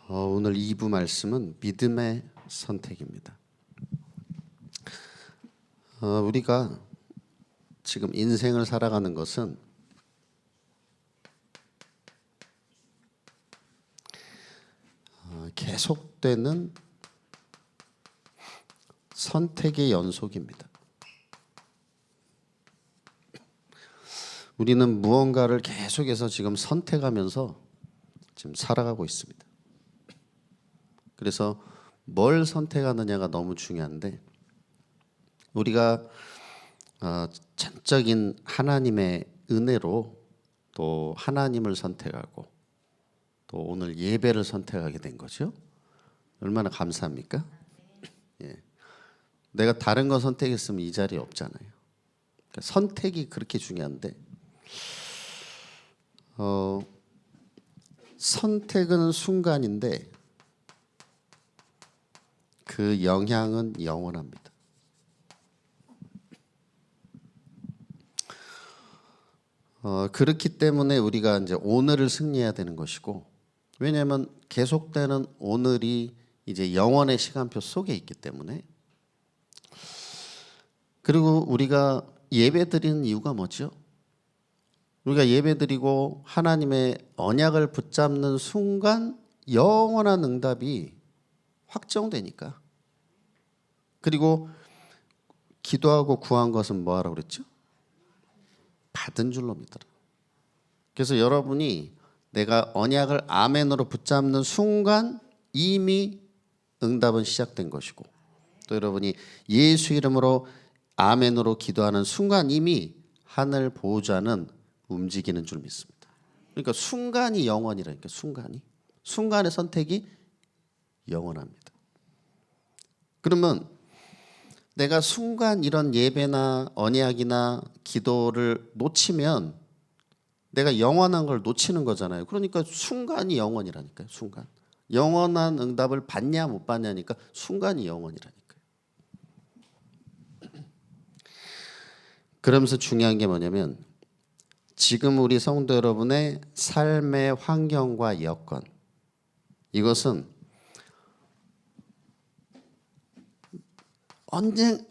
오늘 2부 말씀은 믿음의 선택입니다. 우리가 지금 인생을 살아가는 것은 계속되는 선택의 연속입니다. 우리는 무언가를 계속해서 지금 선택하면서 지금 살아가고 있습니다. 그래서 뭘 선택하느냐가 너무 중요한데, 우리가 전적인 하나님의 은혜로 또 하나님을 선택하고 또 오늘 예배를 선택하게 된 거죠. 얼마나 감사합니까? 예. 내가 다른 거 선택했으면 이 자리에 없잖아요. 그러니까 선택이 그렇게 중요한데, 선택은 순간인데 그 영향은 영원합니다. 그렇기 때문에 우리가 이제 오늘을 승리해야 되는 것이고, 왜냐하면 계속되는 오늘이 이제 영원의 시간표 속에 있기 때문에. 그리고 우리가 예배드리는 이유가 뭐죠? 우리가 예배드리고 하나님의 언약을 붙잡는 순간 영원한 응답이 확정되니까. 그리고 기도하고 구한 것은 뭐 하라고 그랬죠? 받은 줄로 믿어라. 그래서 여러분이 내가 언약을 아멘으로 붙잡는 순간 이미 응답은 시작된 것이고, 또 여러분이 예수 이름으로 아멘으로 기도하는 순간 이미 하늘 보호자는 움직이는 줄 믿습니다. 그러니까 순간이 영원이라니까. 순간의 선택이 영원합니다. 그러면 내가 순간 이런 예배나 언약이나 기도를 놓치면 내가 영원한 걸 놓치는 거잖아요. 그러니까 순간이 영원이라니까요. 순간. 영원한 응답을 받냐 못 받냐니까 순간이 영원이라니까요. 그러면서 중요한 게 뭐냐면, 지금 우리 성도 여러분의 삶의 환경과 여건, 이것은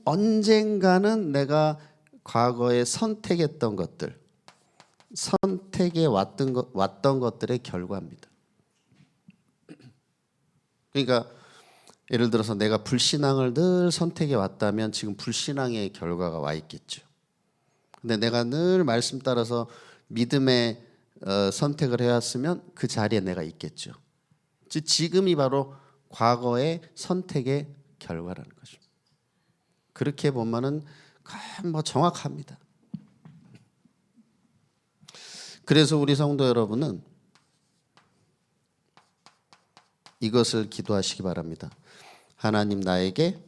언젠가는 내가 과거에 선택했던 것들, 선택해 왔던 것들의 결과입니다. 그러니까 예를 들어서 내가 불신앙을 늘 선택해 왔다면 지금 불신앙의 결과가 와 있겠죠. 근데 내가 늘 말씀 따라서 믿음의 선택을 해왔으면 그 자리에 내가 있겠죠. 지금이 바로 과거의 선택의 결과라는 거죠. 그렇게 보면은 뭐 정확합니다. 그래서 우리 성도 여러분은 이것을 기도하시기 바랍니다. 하나님, 나에게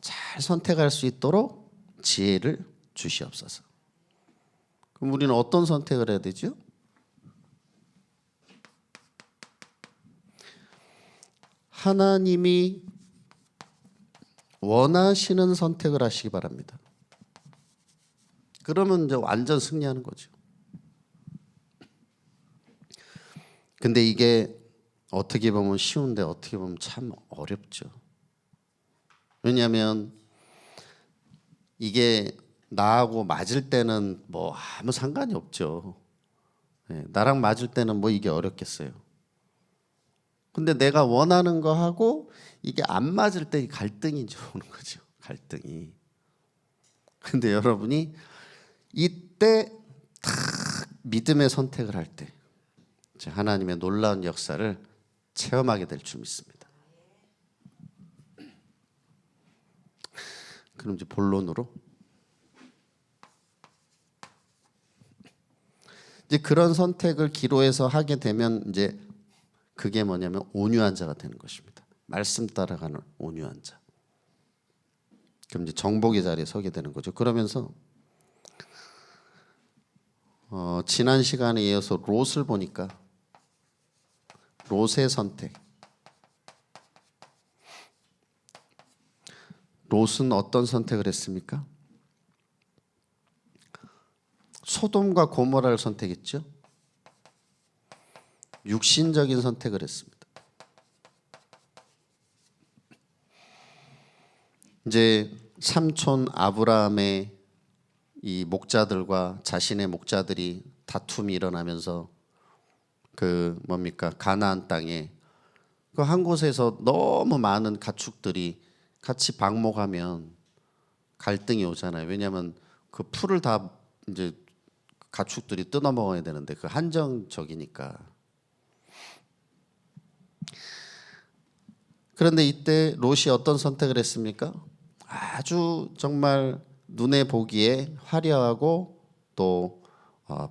잘 선택할 수 있도록 지혜를 주시옵소서. 그럼 우리는 어떤 선택을 해야 되죠? 하나님이 원하시는 선택을 하시기 바랍니다. 그러면 이제 완전 승리하는 거죠. 근데 이게 어떻게 보면 쉬운데 어떻게 보면 참 어렵죠. 왜냐하면 이게 나하고 맞을 때는 뭐 아무 상관이 없죠. 나랑 맞을 때는 뭐 이게 어렵겠어요. 근데 내가 원하는 거 하고 이게 안 맞을 때 갈등이 오는 거죠. 갈등이. 근데 여러분이 이때 딱 믿음의 선택을 할 때 하나님의 놀라운 역사를 체험하게 될 줄 믿습니다. 그럼 이제 본론으로, 이제 그런 선택을 기도해서 하게 되면 이제 그게 뭐냐면 온유한 자가 되는 것입니다. 말씀 따라가는 온유한 자. 그럼 이제 정복의 자리에 서게 되는 거죠. 그러면서 지난 시간에 이어서 롯을 보니까 롯의 선택. 롯은 어떤 선택을 했습니까? 소돔과 고모라를 선택했죠. 육신적인 선택을 했습니다. 이제 삼촌 아브라함의 이 목자들과 자신의 목자들이 다툼이 일어나면서 그 뭡니까 가나안 땅에 그 한 곳에서 너무 많은 가축들이 같이 방목하면 갈등이 오잖아요. 왜냐하면 그 풀을 다 이제 가축들이 뜯어 먹어야 되는데 그 한정적이니까. 그런데 이때 롯이 어떤 선택을 했습니까? 아주 정말 눈에 보기에 화려하고 또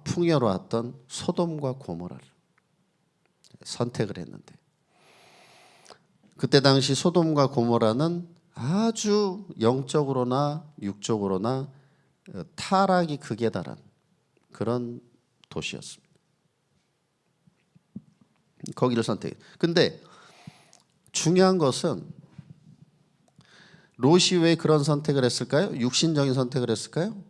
풍요로웠던 소돔과 고모라를 선택을 했는데 그때 당시 소돔과 고모라는 아주 영적으로나 육적으로나 타락이 극에 달한 그런 도시였습니다. 거기를 선택해. 근데 중요한 것은 롯이 왜 그런 선택을 했을까요? 육신적인 선택을 했을까요?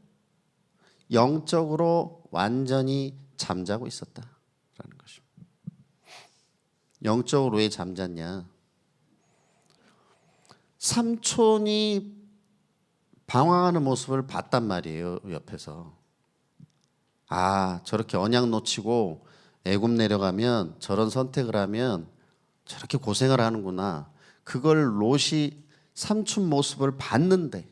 영적으로 완전히 잠자고 있었다라는 것입니다. 영적으로 왜 잠잤냐? 삼촌이 방황하는 모습을 봤단 말이에요. 옆에서. 아, 저렇게 언약 놓치고 애굽 내려가면 저런 선택을 하면 저렇게 고생을 하는구나. 그걸 롯이 삼촌 모습을 봤는데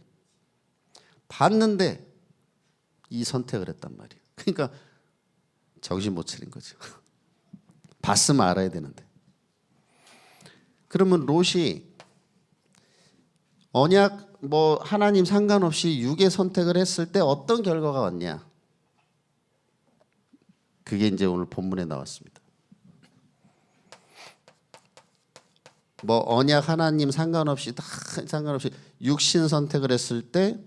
이 선택을 했단 말이에요. 그러니까 정신 못 차린 거죠. 봤으면 알아야 되는데. 그러면 롯이 언약 하나님 상관없이 육의 선택을 했을 때 어떤 결과가 왔냐? 그게 이제 오늘 본문에 나왔습니다. 언약 하나님 상관없이 다 상관없이 육신 선택을 했을 때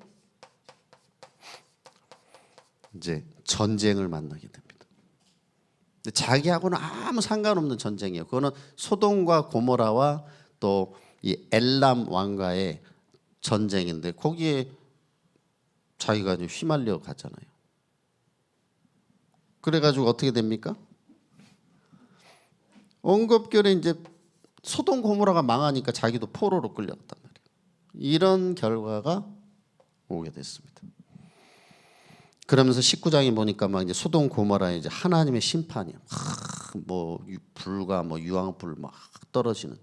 이제 전쟁을 만나게 됩니다. 근데 자기하고는 아무 상관없는 전쟁이에요. 그거는 소돔과 고모라와 또 이 엘람 왕과의 전쟁인데 거기에 자기가 이제 휘말려 가잖아요. 그래가지고 어떻게 됩니까? 언급결에 이제 소돔 고모라가 망하니까 자기도 포로로 끌려갔단 말이에요. 이런 결과가 오게 됐습니다. 그러면서 19장에 보니까 막 이제 소돔 고모라에 이제 하나님의 심판이 불과 유황불 막 떨어지는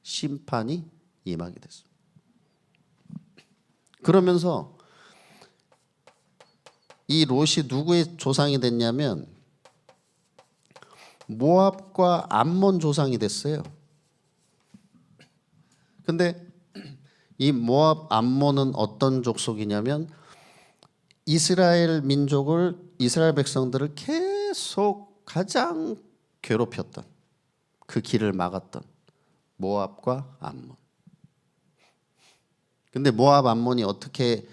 심판이 임하게 됐습니다. 그러면서 이 롯이 누구의 조상이 됐냐면 모압과 암몬 조상이 됐어요. 근데 이 모압 암몬은 어떤 족속이냐면 이스라엘 백성들을 계속 가장 괴롭혔던 그 길을 막았던 모압과 암몬. 근데 모압 암몬이 어떻게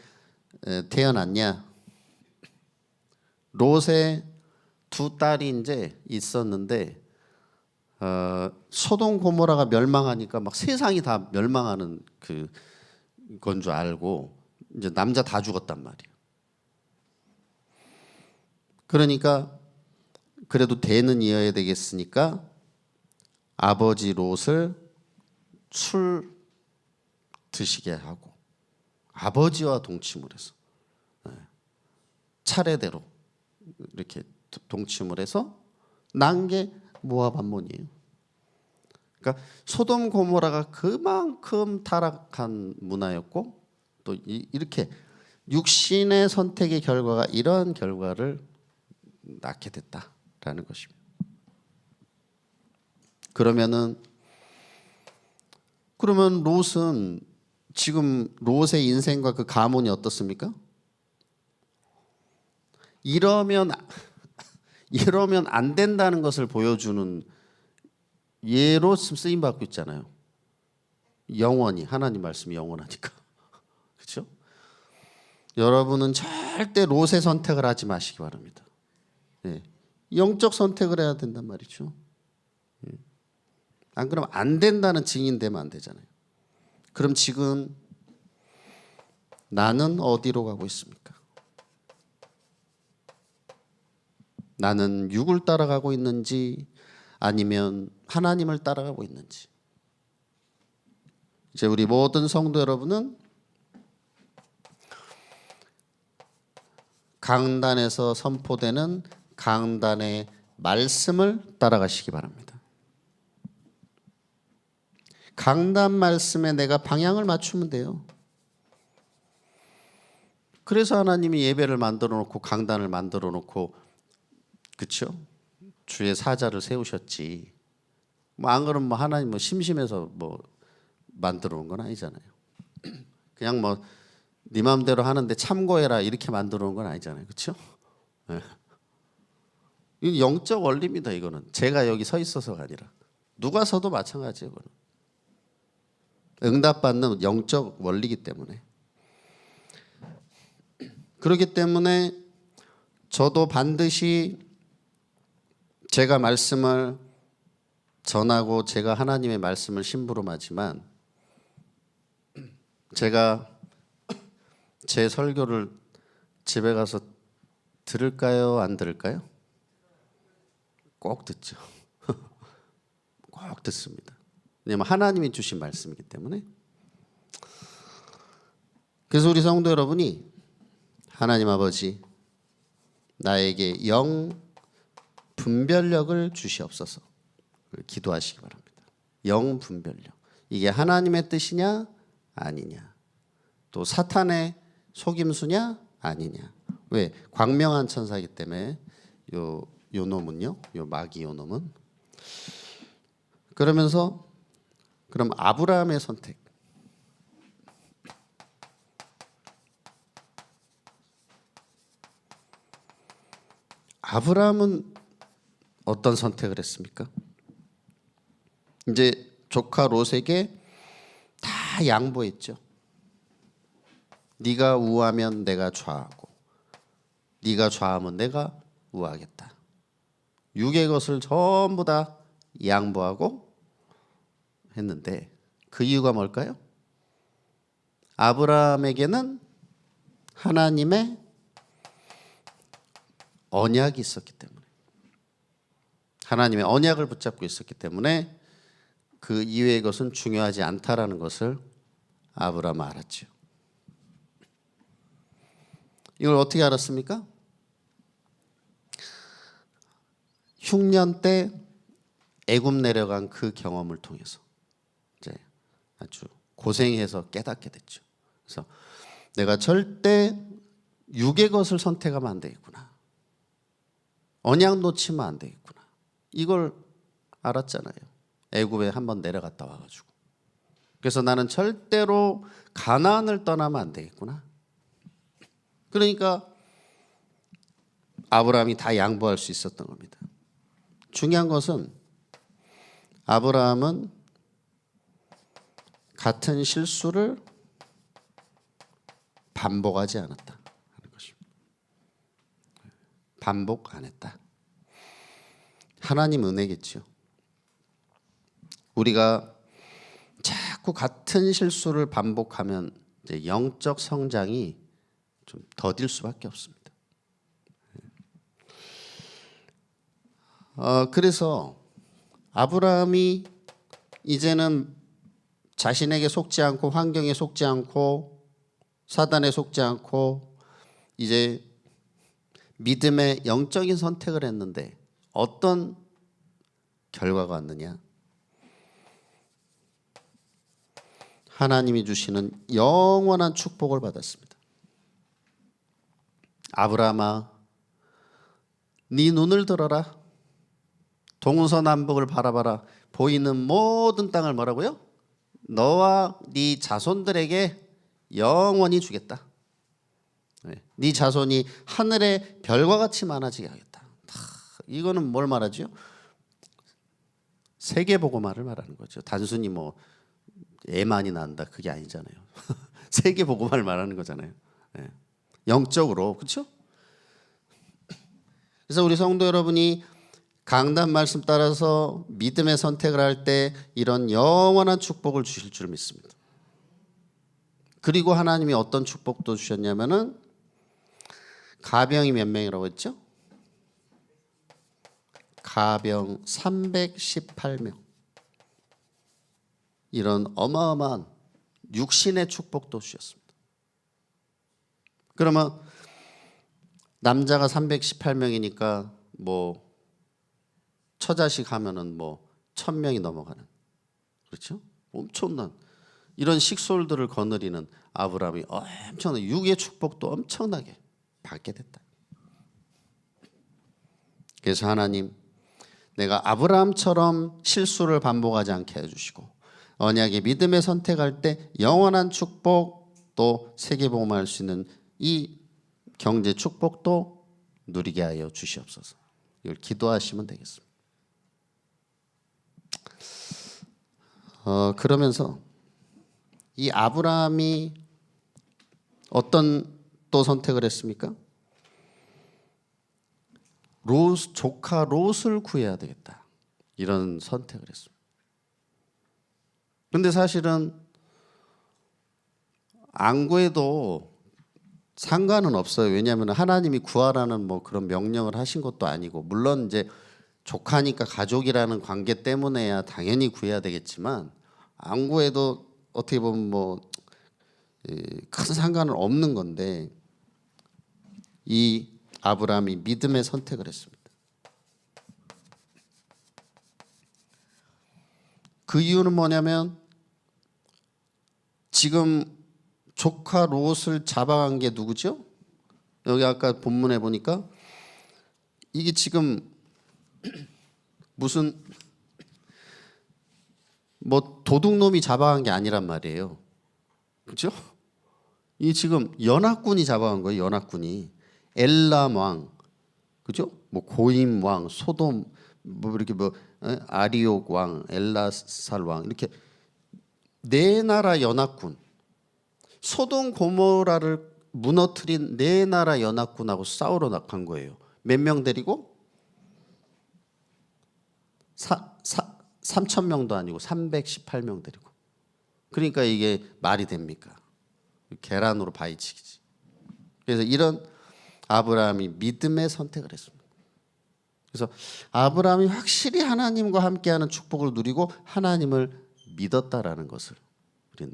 태어났냐? 롯의 두 딸이 이제 있었는데 소돔 고모라가 멸망하니까 막 세상이 다 멸망하는 그건 줄 알고 이제 남자 다 죽었단 말이에요. 그러니까 그래도 대는 이어야 되겠으니까 아버지 롯을 술 드시게 하고 아버지와 동침을 해서 차례대로 이렇게 동침을 해서 난 게 모압 암몬이에요. 그러니까 소돔 고모라가 그만큼 타락한 문화였고 또 이렇게 육신의 선택의 결과가 이런 결과를 낳게 됐다라는 것입니다. 그러면 롯은 지금 롯의 인생과 그 가문이 어떻습니까? 이러면 안 된다는 것을 보여주는 예로 쓰임 받고 있잖아요. 영원히 하나님 말씀이 영원하니까. 그렇죠? 여러분은 절대 롯의 선택을 하지 마시기 바랍니다. 네. 영적 선택을 해야 된단 말이죠. 안 그러면 안 된다는 증인 되면 안 되잖아요. 그럼 지금 나는 어디로 가고 있습니까? 나는 육을 따라가고 있는지 아니면 하나님을 따라가고 있는지. 이제 우리 모든 성도 여러분은 강단에서 선포되는 강단의 말씀을 따라가시기 바랍니다. 강단 말씀에 내가 방향을 맞추면 돼요. 그래서 하나님이 예배를 만들어 놓고 강단을 만들어 놓고, 그렇죠? 주의 사자를 세우셨지. 뭐 안 그러면 뭐 하나님 뭐 심심해서 뭐 만들어 놓은 건 아니잖아요. 그냥 뭐 네 마음대로 하는데 참고해라 이렇게 만들어 놓은 건 아니잖아요. 그렇죠? 네. 이 영적 원리입니다. 이거는 제가 여기 서 있어서가 아니라 누가 서도 마찬가지예요. 이거는 응답받는 영적 원리이기 때문에. 그렇기 때문에 저도 반드시 제가 말씀을 전하고 제가 하나님의 말씀을 심부름하지만 제가 제 설교를 집에 가서 들을까요? 안 들을까요? 꼭 듣죠. 꼭 듣습니다. 왜냐하면 하나님이 주신 말씀이기 때문에. 그래서 우리 성도 여러분이 하나님 아버지 나에게 영 분별력을 주시옵소서 기도하시기 바랍니다. 영 분별력. 이게 하나님의 뜻이냐 아니냐, 또 사탄의 속임수냐 아니냐. 왜? 광명한 천사이기 때문에 요 놈은요, 요 마귀 요 놈은. 그러면서 그럼 아브라함의 선택. 아브라함은 어떤 선택을 했습니까? 이제 조카 롯에게 다 양보했죠. 네가 우하면 내가 좌하고 네가 좌하면 내가 우하겠다. 육의 것을 전부 다 양보하고 했는데 그 이유가 뭘까요? 아브라함에게는 하나님의 언약이 있었기 때문에, 하나님의 언약을 붙잡고 있었기 때문에 그 이외의 것은 중요하지 않다라는 것을 아브라함은 알았죠. 이걸 어떻게 알았습니까? 흉년 때 애굽 내려간 그 경험을 통해서 이제 아주 고생해서 깨닫게 됐죠. 그래서 내가 절대 육의 것을 선택하면 안 되겠구나. 언약 놓치면 안 되겠구나. 이걸 알았잖아요. 애굽에 한번 내려갔다 와가지고. 그래서 나는 절대로 가나안을 떠나면 안 되겠구나. 그러니까 아브라함이 다 양보할 수 있었던 겁니다. 중요한 것은 아브라함은 같은 실수를 반복하지 않았다 하는 것입니다. 반복 안 했다. 하나님 은혜겠죠. 우리가 자꾸 같은 실수를 반복하면 이제 영적 성장이 좀 더딜 수밖에 없습니다. 그래서 아브라함이 이제는 자신에게 속지 않고 환경에 속지 않고 사단에 속지 않고 이제 믿음의 영적인 선택을 했는데 어떤 결과가 왔느냐? 하나님이 주시는 영원한 축복을 받았습니다. 아브라함아, 네 눈을 들어라. 동서남북을 바라봐라. 보이는 모든 땅을 뭐라고요? 너와 네 자손들에게 영원히 주겠다. 네 자손이 하늘의 별과 같이 많아지게 하겠다. 이거는 뭘 말하죠? 세계복음화를 말하는 거죠. 단순히 뭐 애만이 난다 그게 아니잖아요. 세계복음화를 말하는 거잖아요. 네. 영적으로, 그렇죠? 그래서 우리 성도 여러분이 강단 말씀 따라서 믿음의 선택을 할 때 이런 영원한 축복을 주실 줄 믿습니다. 그리고 하나님이 어떤 축복도 주셨냐면은 가병이 몇 명이라고 했죠? 가병 318명. 이런 어마어마한 육신의 축복도 주셨습니다. 그러면 남자가 318명이니까 뭐 처자식 하면은 뭐 1000명이 넘어가는, 그렇죠? 엄청난 이런 식솔들을 거느리는 아브라함이 엄청난 육의 축복도 엄청나게 받게 됐다. 그래서 하나님, 내가 아브라함처럼 실수를 반복하지 않게 해주시고 언약의 믿음에 선택할 때 영원한 축복, 또 세계복음할 수 있는 이 경제 축복도 누리게 하여 주시옵소서. 이걸 기도하시면 되겠습니다. 그러면서 이 아브라함이 어떤 또 선택을 했습니까? 조카 롯을 구해야 되겠다, 이런 선택을 했습니다. 근데 사실은 안 구해도 상관은 없어요. 왜냐하면 하나님이 구하라는 뭐 그런 명령을 하신 것도 아니고, 물론 이제 조카니까 가족이라는 관계 때문에야 당연히 구해야 되겠지만 안 구해도 어떻게 보면 뭐 큰 상관은 없는 건데, 이 아브라함이 믿음의 선택을 했습니다. 그 이유는 뭐냐면 지금 조카 롯을 잡아간 게 누구죠? 여기 아까 본문에 보니까 이게 지금 무슨 뭐 도둑놈이 잡아간 게 아니란 말이에요. 그렇죠? 이 지금 연합군이 잡아간 거예요. 연합군이. 엘람 왕, 그죠? 뭐 고임 왕, 소돔, 뭐 이렇게 뭐 아리옥 왕, 엘라살 왕, 이렇게 네 나라 연합군, 소돔 고모라를 무너뜨린 네 나라 연합군하고 싸우러 나간 거예요. 몇 명 데리고? 3,000명도 아니고 318명 데리고. 그러니까 이게 말이 됩니까? 계란으로 바위치기지. 그래서 이런 아브라함이 믿음의 선택을 했습니다. 그래서 아브라함이 확실히 하나님과 함께하는 축복을 누리고 하나님을 믿었다라는 것을 우리는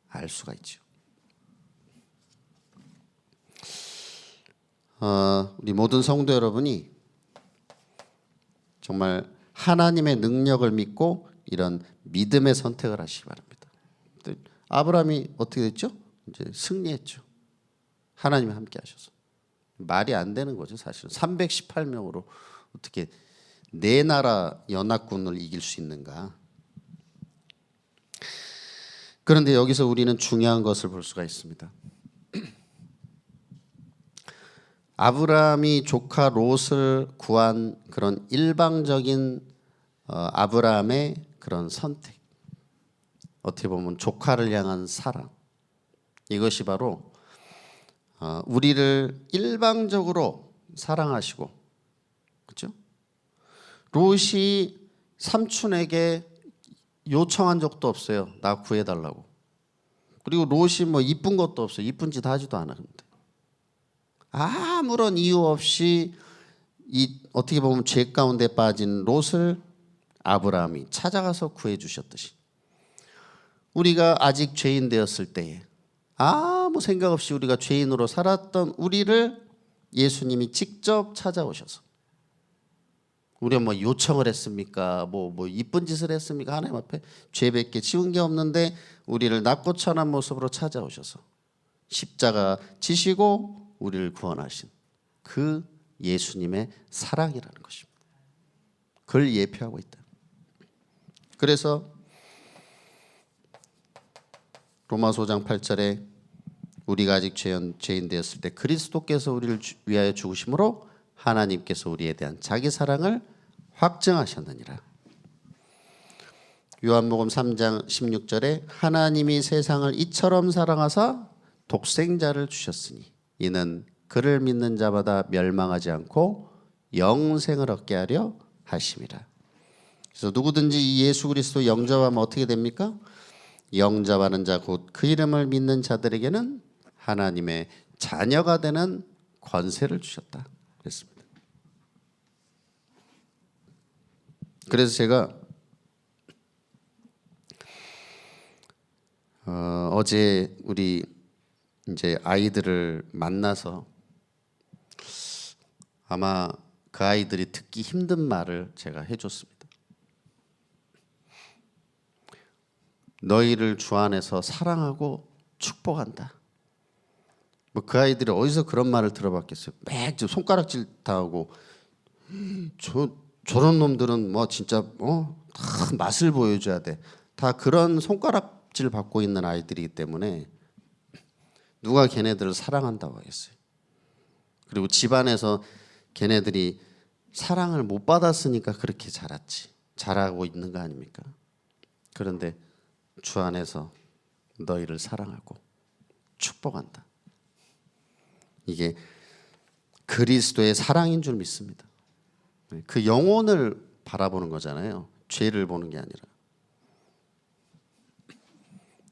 알 수가 있죠. 우리 모든 성도 여러분이 정말 하나님의 능력을 믿고 이런 믿음의 선택을 하시기 바랍니다. 아브라함이 어떻게 됐죠? 이제 승리했죠. 하나님이 함께 하셔서. 말이 안 되는 거죠, 사실은. 318명으로 어떻게 네 나라 연합군을 이길 수 있는가? 그런데 여기서 우리는 중요한 것을 볼 수가 있습니다. 아브라함이 조카 롯을 구한 그런 일방적인 아브라함의 그런 선택, 어떻게 보면 조카를 향한 사랑, 이것이 바로 우리를 일방적으로 사랑하시고, 그렇죠? 롯이 삼촌에게 요청한 적도 없어요. 나 구해달라고. 그리고 롯이 뭐 이쁜 것도 없어요. 이쁜 짓 하지도 않았는데 아무런 이유 없이 이 어떻게 보면 죄 가운데 빠진 롯을 아브라함이 찾아가서 구해 주셨듯이, 우리가 아직 죄인 되었을 때에 아무 생각 없이 우리가 죄인으로 살았던 우리를 예수님이 직접 찾아오셔서, 우리가 뭐 요청을 했습니까? 뭐 이쁜 짓을 했습니까? 하나님 앞에 죄밖에 지은 게 없는데 우리를 낮고 천한 모습으로 찾아오셔서 십자가 지시고 우리를 구원하신 그 예수님의 사랑이라는 것입니다. 그걸 예표하고 있다. 그래서 로마서 5장 8절에 우리가 아직 죄인 되었을 때 그리스도께서 우리를 위하여 죽으심으로 하나님께서 우리에 대한 자기 사랑을 확증하셨느니라. 요한복음 3장 16절에 하나님이 세상을 이처럼 사랑하사 독생자를 주셨으니 이는 그를 믿는 자마다 멸망하지 않고 영생을 얻게 하려 하심이라. 그래서 누구든지 이 예수 그리스도 영접하면 어떻게 됩니까? 영접하는 자 곧 그 이름을 믿는 자들에게는 하나님의 자녀가 되는 권세를 주셨다 그랬습니다. 그래서 제가 어제 우리 이제 아이들을 만나서 아마 그 아이들이 듣기 힘든 말을 제가 해줬습니다. 너희를 주 안에서 사랑하고 축복한다. 뭐 그 아이들이 어디서 그런 말을 들어봤겠어요? 매주 손가락질 당하고 저런 놈들은 뭐 진짜 다 맛을 보여줘야 돼. 다 그런 손가락질 받고 있는 아이들이기 때문에 누가 걔네들을 사랑한다고 하겠어요? 그리고 집안에서 걔네들이 사랑을 못 받았으니까 그렇게 자랐지. 자라고 있는 거 아닙니까? 그런데 주 안에서 너희를 사랑하고 축복한다. 이게 그리스도의 사랑인 줄 믿습니다. 그 영혼을 바라보는 거잖아요. 죄를 보는 게 아니라.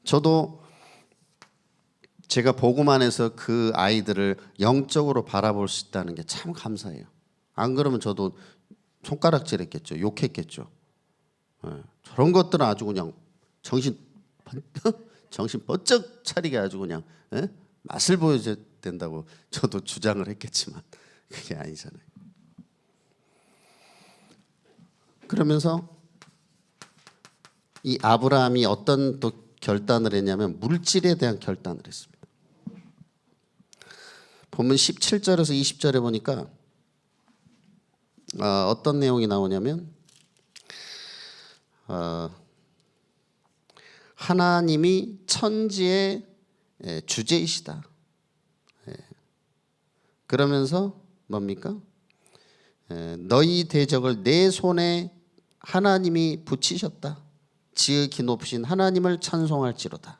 저도 제가 복음 안에서 그 아이들을 영적으로 바라볼 수 있다는 게 참 감사해요. 안 그러면 저도 손가락질했겠죠. 욕했겠죠. 저런 것들은 아주 그냥 정신 번쩍 차리게 아주 그냥 맛을 보여줘야 된다고 저도 주장을 했겠지만 그게 아니잖아요. 그러면서 이 아브라함이 어떤 또 결단을 했냐면 물질에 대한 결단을 했습니다. 본문 17절에서 20절에 보니까 어떤 내용이 나오냐면 하나님이 천지의 주제이시다. 그러면서 뭡니까? 너희 대적을 내 손에 하나님이 붙이셨다. 지극히 높으신 하나님을 찬송할지로다.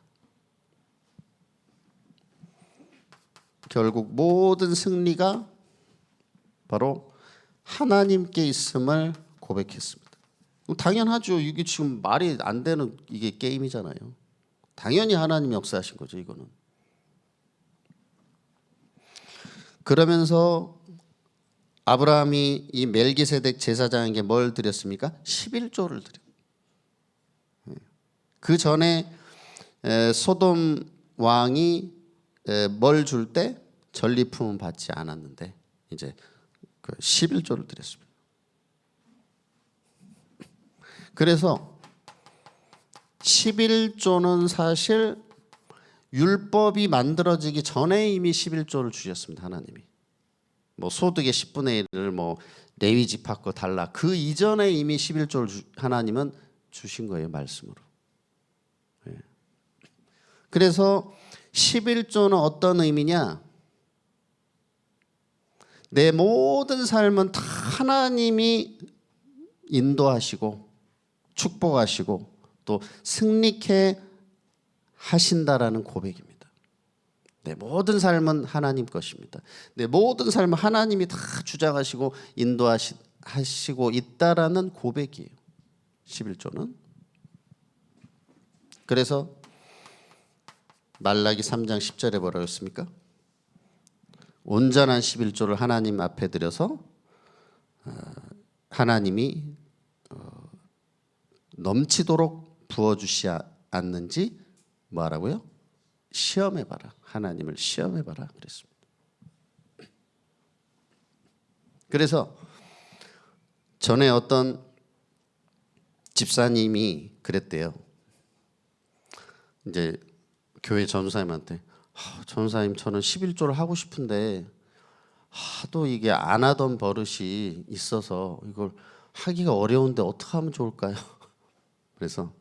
결국 모든 승리가 바로 하나님께 있음을 고백했습니다. 당연하죠. 이게 지금 말이 안 되는 이게 게임이잖아요. 당연히 하나님이 역사하신 거죠, 이거는. 그러면서 아브라함이 이 멜기세덱 제사장에게 뭘 드렸습니까? 11조를 드려요. 그 전에 소돔 왕이 뭘 줄 때 전리품은 받지 않았는데 이제 그 11조를 드렸습니다. 그래서 11조는 사실 율법이 만들어지기 전에 이미 11조를 주셨습니다. 하나님이. 뭐 소득의 10분의 1을 뭐 레위 지파 거 달라. 그 이전에 이미 11조를 하나님은 주신 거예요, 말씀으로. 그래서 11조는 어떤 의미냐? 내 모든 삶은 다 하나님이 인도하시고 축복하시고 또 승리케 하신다라는 고백입니다. 내 모든 삶은 하나님 것입니다. 내 모든 삶은 하나님이 다 주장하시고 인도하시고 있다라는 고백이에요. 11조는. 그래서 말라기 3장 10절에 뭐라고 했습니까? 온전한 11조를 하나님 앞에 드려서 하나님이 넘치도록 부어주시 않는지 뭐하라고요? 시험해봐라. 하나님을 시험해봐라 그랬습니다. 그래서 전에 어떤 집사님이 그랬대요. 이제 교회 전사님한테 전사님 저는 11조를 하고 싶은데 하도 이게 안 하던 버릇이 있어서 이걸 하기가 어려운데 어떻게 하면 좋을까요? 그래서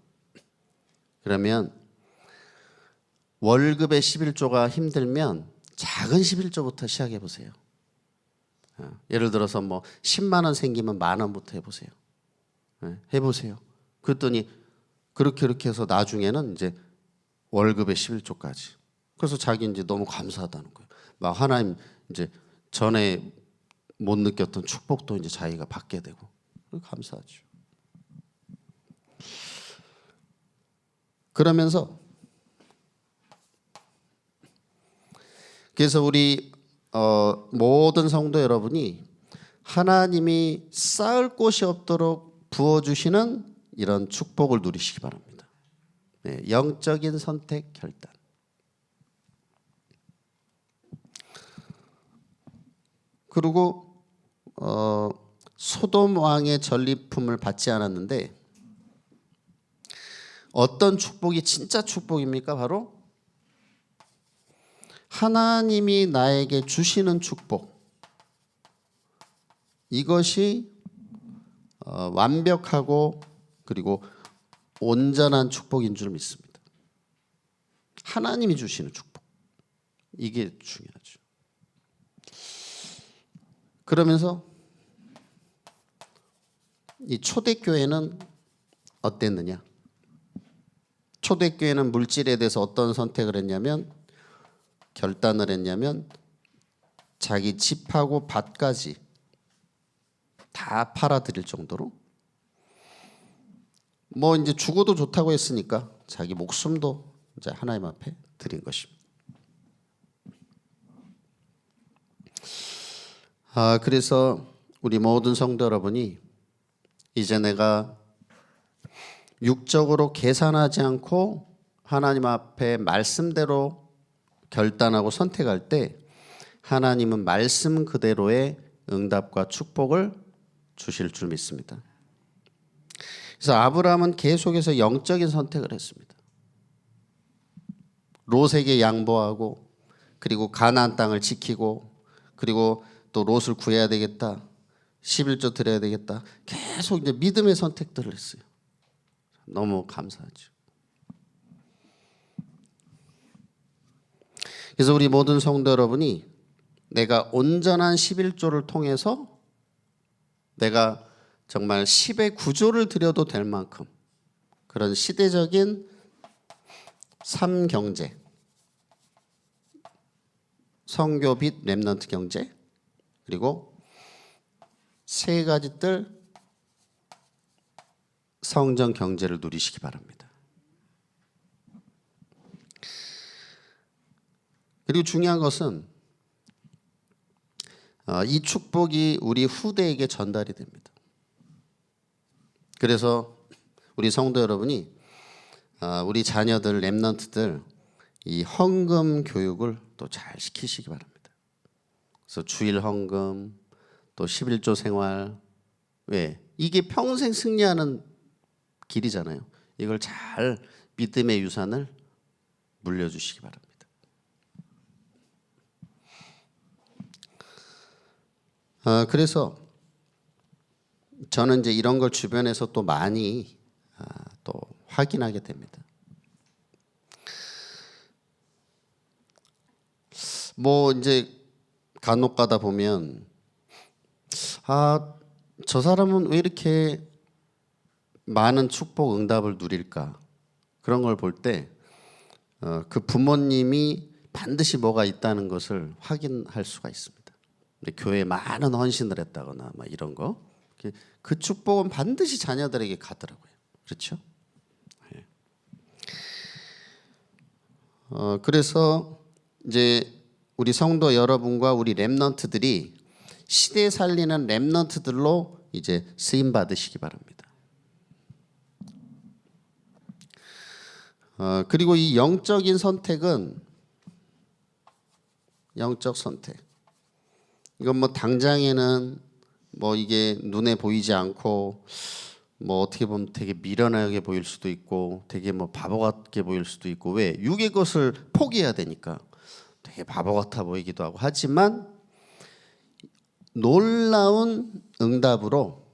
그러면 월급의 11조가 힘들면 작은 11조부터 시작해 보세요. 예를 들어서 뭐 10만 원 생기면 10,000원부터 해보세요. 해보세요. 그랬더니 그렇게 해서 나중에는 이제 월급의 11조까지. 그래서 자기 이제 너무 감사하다는 거예요. 막 하나님 이제 전에 못 느꼈던 축복도 이제 자기가 받게 되고 감사하죠. 그러면서 그래서 우리 모든 성도 여러분이 하나님이 쌓을 곳이 없도록 부어주시는 이런 축복을 누리시기 바랍니다. 네, 영적인 선택 결단. 그리고 소돔 왕의 전리품을 받지 않았는데 어떤 축복이 진짜 축복입니까? 바로 하나님이 나에게 주시는 축복. 이것이 완벽하고 그리고 온전한 축복인 줄 믿습니다. 하나님이 주시는 축복. 이게 중요하죠. 그러면서 이 초대교회는 어땠느냐? 초대교회는 물질에 대해서 어떤 선택을 했냐면 결단을 했냐면 자기 집하고 밭까지 다 팔아드릴 정도로 뭐 이제 죽어도 좋다고 했으니까 자기 목숨도 이제 하나님 앞에 드린 것입니다. 그래서 우리 모든 성도 여러분이 이제 내가 육적으로 계산하지 않고 하나님 앞에 말씀대로 결단하고 선택할 때 하나님은 말씀 그대로의 응답과 축복을 주실 줄 믿습니다. 그래서 아브라함은 계속해서 영적인 선택을 했습니다. 롯에게 양보하고 그리고 가나안 땅을 지키고 그리고 또 롯을 구해야 되겠다. 11조 드려야 되겠다. 계속 이제 믿음의 선택들을 했어요. 너무 감사하죠. 그래서 우리 모든 성도 여러분이 내가 온전한 11조를 통해서 내가 정말 10의 9조를 드려도 될 만큼 그런 시대적인 삶 경제, 선교 빚 렘넌트 경제, 그리고 세 가지 뜰 성전 경제를 누리시기 바랍니다. 그리고 중요한 것은 이 축복이 우리 후대에게 전달이 됩니다. 그래서 우리 성도 여러분이 우리 자녀들 렘넌트들 이 헌금 교육을 또 잘 시키시기 바랍니다. 그래서 주일 헌금 또 11조 생활 왜 이게 평생 승리하는 길이잖아요. 이걸 잘 믿음의 유산을 물려주시기 바랍니다. 그래서 저는 이제 이런 걸 주변에서 또 많이 또 확인하게 됩니다. 뭐 이제 간혹 가다 보면 저 사람은 왜 이렇게 많은 축복 응답을 누릴까? 그런 걸 볼 때 그 부모님이 반드시 뭐가 있다는 것을 확인할 수가 있습니다. 교회에 많은 헌신을 했다거나 막 이런 거. 그 축복은 반드시 자녀들에게 가더라고요. 그렇죠? 네. 그래서 이제 우리 성도 여러분과 우리 렘넌트들이 시대 살리는 렘넌트들로 이제 쓰임 받으시기 바랍니다. 그리고 이 영적인 선택은 영적 선택. 이건 뭐 당장에는 뭐 이게 눈에 보이지 않고 뭐 어떻게 보면 되게 미련하게 보일 수도 있고 되게 뭐 바보 같게 보일 수도 있고 왜 육의 것을 포기해야 되니까 되게 바보 같아 보이기도 하고 하지만 놀라운 응답으로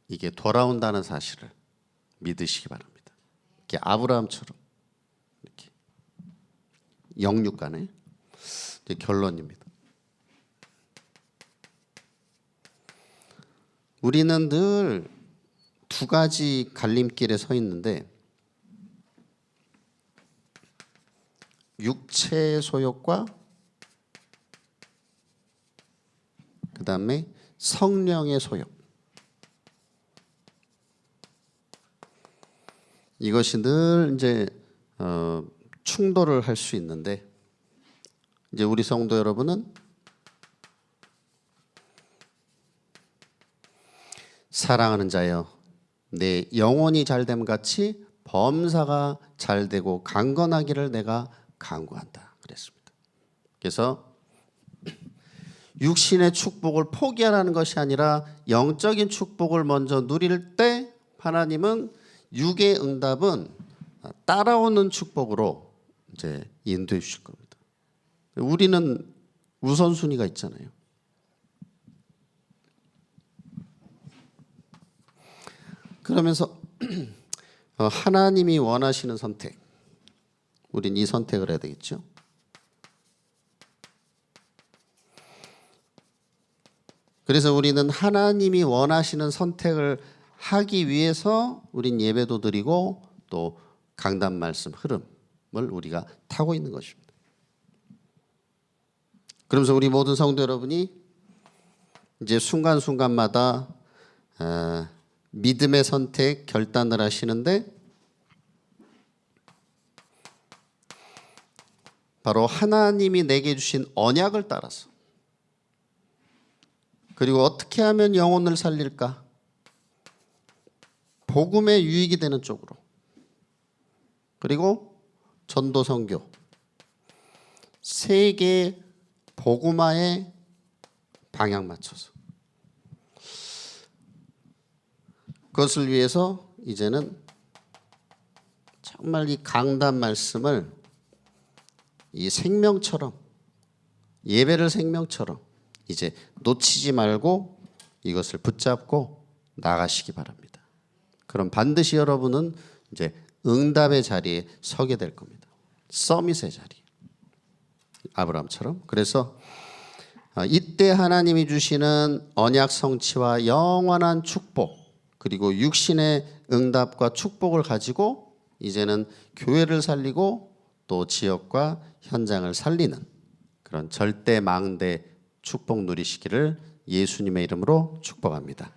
이게 돌아온다는 사실을 믿으시기 바랍니다. 이렇게 아브라함처럼 이렇게 영육간의 결론입니다. 우리는 늘 두 가지 갈림길에 서 있는데 육체의 소욕과 그 다음에 성령의 소욕. 이것이 늘 이제 충돌을 할 수 있는데 이제 우리 성도 여러분은 사랑하는 자여 내 영혼이 잘됨 같이 범사가 잘되고 강건하기를 내가 간구한다 그랬습니다. 그래서 육신의 축복을 포기하라는 것이 아니라 영적인 축복을 먼저 누릴 때 하나님은 육의 응답은 따라오는 축복으로 이제 인도해 주실 겁니다. 우리는 우선순위가 있잖아요. 그러면서 하나님이 원하시는 선택, 우린 이 선택을 해야 되겠죠. 그래서 우리는 하나님이 원하시는 선택을 하기 위해서 우린 예배도 드리고 또 강단 말씀 흐름을 우리가 타고 있는 것입니다. 그러면서 우리 모든 성도 여러분이 이제 순간순간마다 믿음의 선택 결단을 하시는데 바로 하나님이 내게 주신 언약을 따라서 그리고 어떻게 하면 영혼을 살릴까? 복음에 유익이 되는 쪽으로 그리고 전도 선교 세계 복음화의 방향 맞춰서 그것을 위해서 이제는 정말 이 강단 말씀을 이 생명처럼 예배를 생명처럼 이제 놓치지 말고 이것을 붙잡고 나가시기 바랍니다. 그럼 반드시 여러분은 이제 응답의 자리에 서게 될 겁니다. 서밋의 자리. 아브라함처럼. 그래서 이때 하나님이 주시는 언약 성취와 영원한 축복 그리고 육신의 응답과 축복을 가지고 이제는 교회를 살리고 또 지역과 현장을 살리는 그런 절대 망대 축복 누리시기를 예수님의 이름으로 축복합니다.